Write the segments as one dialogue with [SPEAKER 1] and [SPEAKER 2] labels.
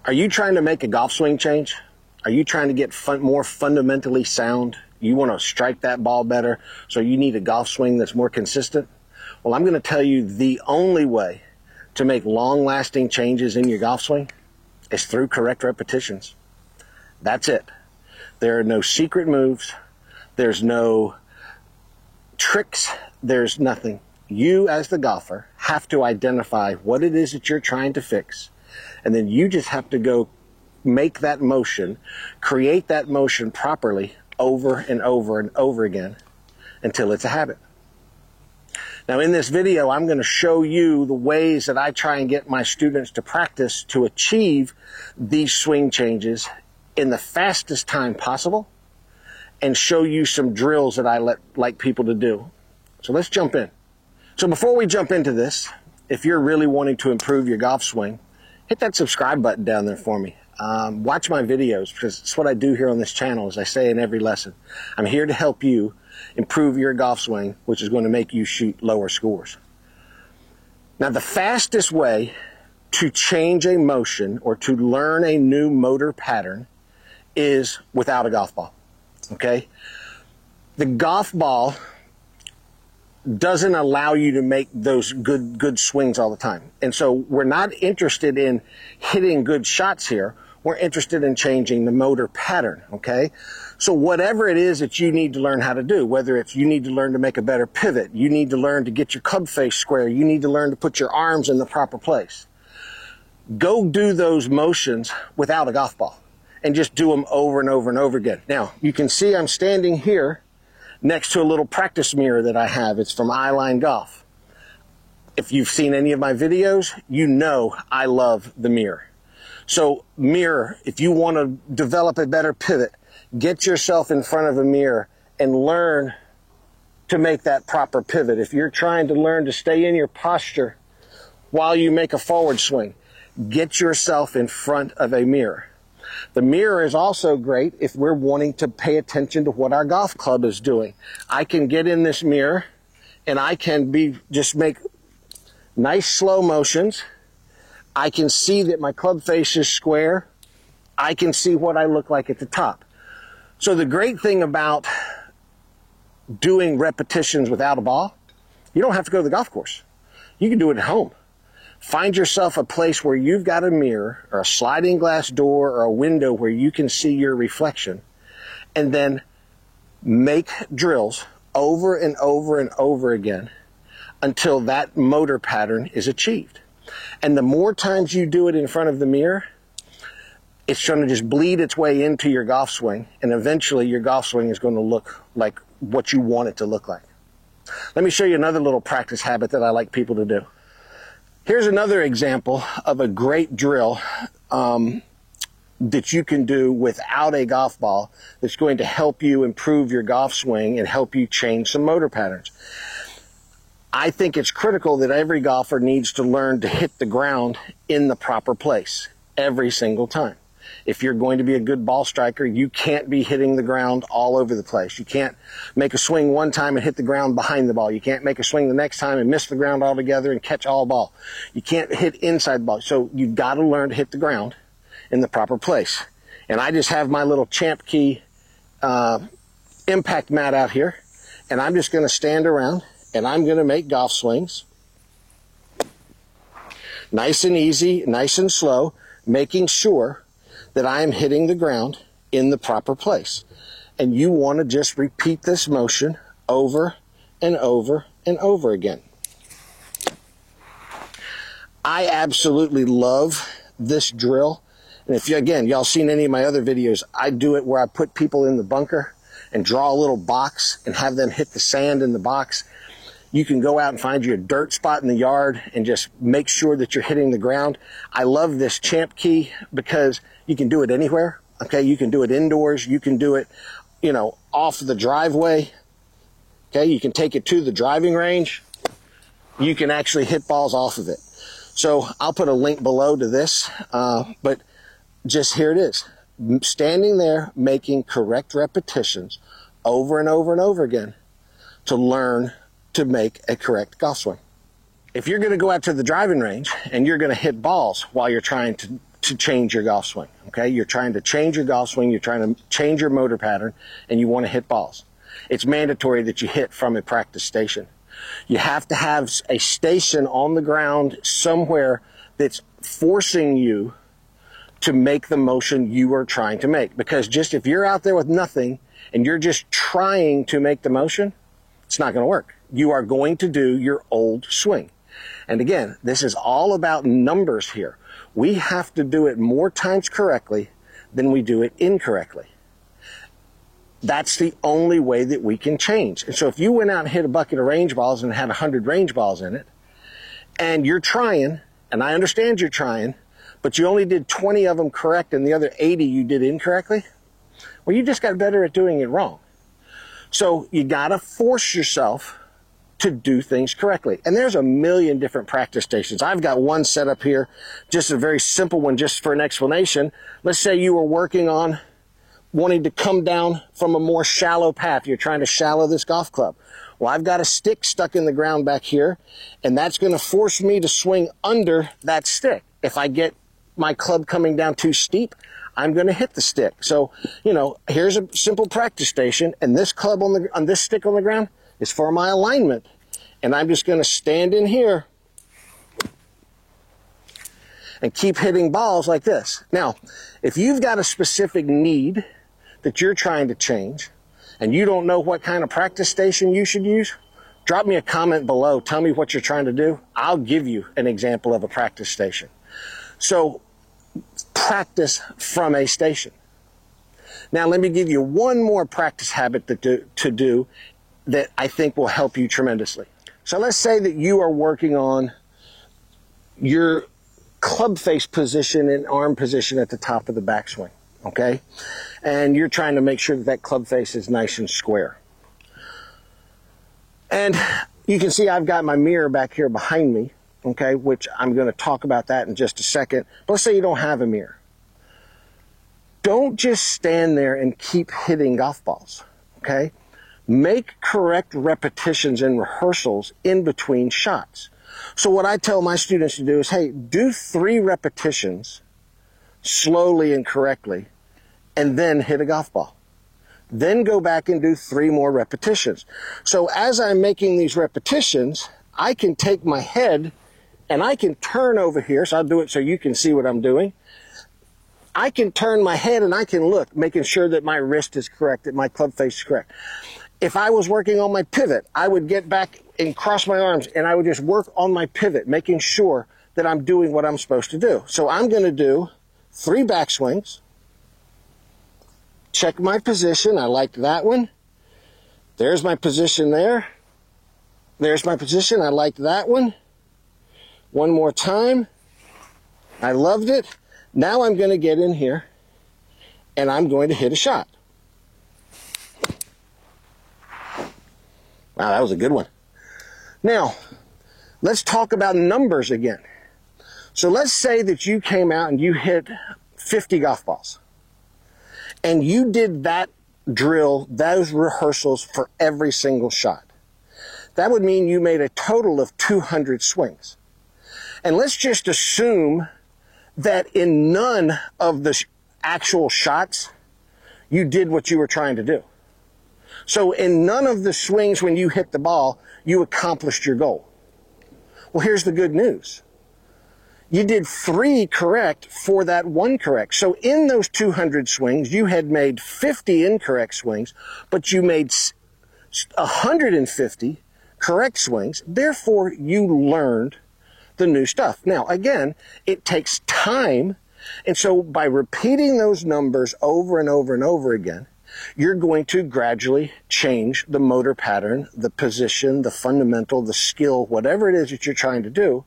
[SPEAKER 1] Are you trying to make a golf swing change? Are you trying to get more fundamentally sound? You want to strike that ball better, so you need a golf swing that's more consistent? Well, I'm going to tell you the only way to make long-lasting changes in your golf swing is through correct repetitions. That's it. There are no secret moves. There's no tricks. There's nothing. You, as the golfer, have to identify what it is that you're trying to fix, and then you just have to go make that motion, create that motion properly over and over and over again until it's a habit. Now, in this video, I'm going to show you the ways that I try and get my students to practice to achieve these swing changes in the fastest time possible, and show you some drills that I like people to do. So let's jump in. So before we jump into this, if you're really wanting to improve your golf swing, hit that subscribe button down there for me. Watch my videos, because it's what I do here on this channel, as I say in every lesson. I'm here to help you improve your golf swing, which is going to make you shoot lower scores. Now, the fastest way to change a motion or to learn a new motor pattern is without a golf ball, okay? The golf ball doesn't allow you to make those good swings all the time. And so we're not interested in hitting good shots here. We're interested in changing the motor pattern, okay? So whatever it is that you need to learn how to do, whether it's you need to learn to make a better pivot, you need to learn to get your club face square, you need to learn to put your arms in the proper place, go do those motions without a golf ball and just do them over and over and over again. Now, you can see I'm standing here next to a little practice mirror that I have. It's from Eyeline Golf. If you've seen any of my videos, you know I love the mirror. So mirror, if you want to develop a better pivot, get yourself in front of a mirror and learn to make that proper pivot. If you're trying to learn to stay in your posture while you make a forward swing, get yourself in front of a mirror. The mirror is also great if we're wanting to pay attention to what our golf club is doing. I can get in this mirror and I can just make nice slow motions. I can see that my club face is square. I can see what I look like at the top. So the great thing about doing repetitions without a ball, you don't have to go to the golf course. You can do it at home. Find yourself a place where you've got a mirror or a sliding glass door or a window where you can see your reflection, and then make drills over and over and over again until that motor pattern is achieved. And the more times you do it in front of the mirror, it's going to just bleed its way into your golf swing, and eventually your golf swing is going to look like what you want it to look like. Let me show you another little practice habit that I like people to do. Here's another example of a great drill that you can do without a golf ball that's going to help you improve your golf swing and help you change some motor patterns. I think it's critical that every golfer needs to learn to hit the ground in the proper place every single time. If you're going to be a good ball striker, you can't be hitting the ground all over the place. You can't make a swing one time and hit the ground behind the ball. You can't make a swing the next time and miss the ground altogether and catch all ball. You can't hit inside the ball. So you've got to learn to hit the ground in the proper place. And I just have my little Champ Key impact mat out here, and I'm just going to stand around and I'm going to make golf swings. Nice and easy, nice and slow, making sure that I am hitting the ground in the proper place. And you want to just repeat this motion over and over and over again. I absolutely love this drill. And if you, again, y'all seen any of my other videos, I do it where I put people in the bunker and draw a little box and have them hit the sand in the box. You can go out and find you a dirt spot in the yard and just make sure that you're hitting the ground. I love this Champ Key because you can do it anywhere. Okay, you can do it indoors. You can do it, off the driveway. Okay, you can take it to the driving range. You can actually hit balls off of it. So I'll put a link below to this, but just here it is. Standing there, making correct repetitions over and over and over again to learn to make a correct golf swing. If you're going to go out to the driving range and you're going to hit balls while you're trying to change your golf swing, okay? You're trying to change your golf swing, you're trying to change your motor pattern, and you want to hit balls. It's mandatory that you hit from a practice station. You have to have a station on the ground somewhere that's forcing you to make the motion you are trying to make. Because just if you're out there with nothing and you're just trying to make the motion, it's not going to work. You are going to do your old swing. And again, this is all about numbers here. We have to do it more times correctly than we do it incorrectly. That's the only way that we can change. And so if you went out and hit a bucket of range balls and had 100 range balls in it, and you're trying, and I understand you're trying, but you only did 20 of them correct and the other 80 you did incorrectly, well, you just got better at doing it wrong. So you got to force yourself to do things correctly. And there's a million different practice stations. I've got one set up here, just a very simple one, just for an explanation. Let's say you were working on wanting to come down from a more shallow path. You're trying to shallow this golf club. Well, I've got a stick stuck in the ground back here, and that's going to force me to swing under that stick. If I get my club coming down too steep, I'm going to hit the stick. So, here's a simple practice station, and this club on this stick on the ground is for my alignment. And I'm just going to stand in here and keep hitting balls like this. Now, if you've got a specific need that you're trying to change, and you don't know what kind of practice station you should use, drop me a comment below. Tell me what you're trying to do. I'll give you an example of a practice station. So practice from a station. Now let me give you one more practice habit to do that I think will help you tremendously. So let's say that you are working on your club face position and arm position at the top of the backswing, okay? And you're trying to make sure that club face is nice and square. And you can see I've got my mirror back here behind me, okay, which I'm going to talk about that in just a second. But let's say you don't have a mirror. Don't just stand there and keep hitting golf balls, okay? Make correct repetitions and rehearsals in between shots. So what I tell my students to do is, hey, do 3 repetitions slowly and correctly, and then hit a golf ball. Then go back and do 3 more repetitions. So as I'm making these repetitions, I can take my head and I can turn over here. So I'll do it so you can see what I'm doing. I can turn my head and I can look, making sure that my wrist is correct, that my club face is correct. If I was working on my pivot, I would get back and cross my arms and I would just work on my pivot, making sure that I'm doing what I'm supposed to do. So I'm going to do 3 backswings. Check my position. I liked that one. There's my position there. There's my position. I liked that one. One more time. I loved it. Now I'm going to get in here and I'm going to hit a shot. Wow, that was a good one. Now, let's talk about numbers again. So let's say that you came out and you hit 50 golf balls. And you did that drill, those rehearsals for every single shot. That would mean you made a total of 200 swings. And let's just assume that in none of the actual shots, you did what you were trying to do. So in none of the swings when you hit the ball, you accomplished your goal. Well, here's the good news. You did 3 correct for that 1 correct. So in those 200 swings, you had made 50 incorrect swings, but you made 150 correct swings. Therefore, you learned the new stuff. Now, again, it takes time. And so by repeating those numbers over and over and over again, you're going to gradually change the motor pattern, the position, the fundamental, the skill, whatever it is that you're trying to do,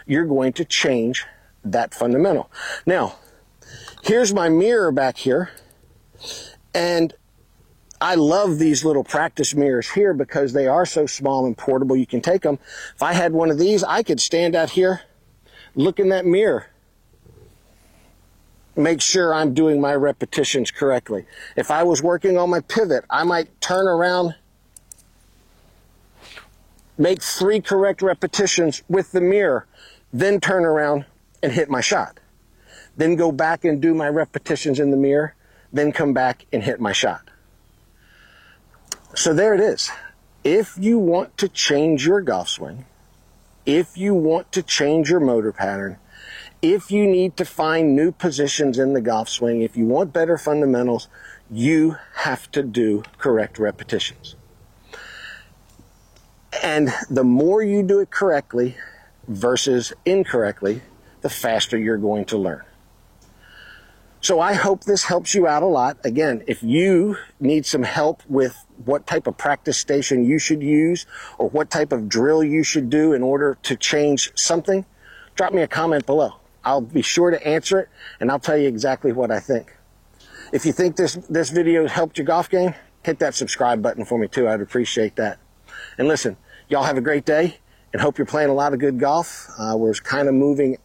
[SPEAKER 1] you're going to change that fundamental. Now, here's my mirror back here, and I love these little practice mirrors here because they are so small and portable. You can take them. If I had one of these, I could stand out here, look in that mirror, make sure I'm doing my repetitions correctly. If I was working on my pivot, I might turn around, make 3 correct repetitions with the mirror, then turn around and hit my shot. then go back and do my repetitions in the mirror, then come back and hit my shot. So there it is. If you want to change your golf swing, if you want to change your motor pattern, if you need to find new positions in the golf swing, if you want better fundamentals, you have to do correct repetitions. And the more you do it correctly versus incorrectly, the faster you're going to learn. So I hope this helps you out a lot. Again, if you need some help with what type of practice station you should use or what type of drill you should do in order to change something, drop me a comment below. I'll be sure to answer it, and I'll tell you exactly what I think. If you think this video helped your golf game, hit that subscribe button for me too. I'd appreciate that. And listen, y'all have a great day, and hope you're playing a lot of good golf. We're kind of moving,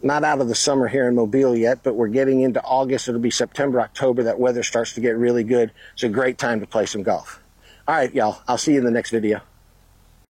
[SPEAKER 1] not out of the summer here in Mobile yet, but we're getting into August. It'll be September, October. That weather starts to get really good. It's a great time to play some golf. All right, y'all. I'll see you in the next video.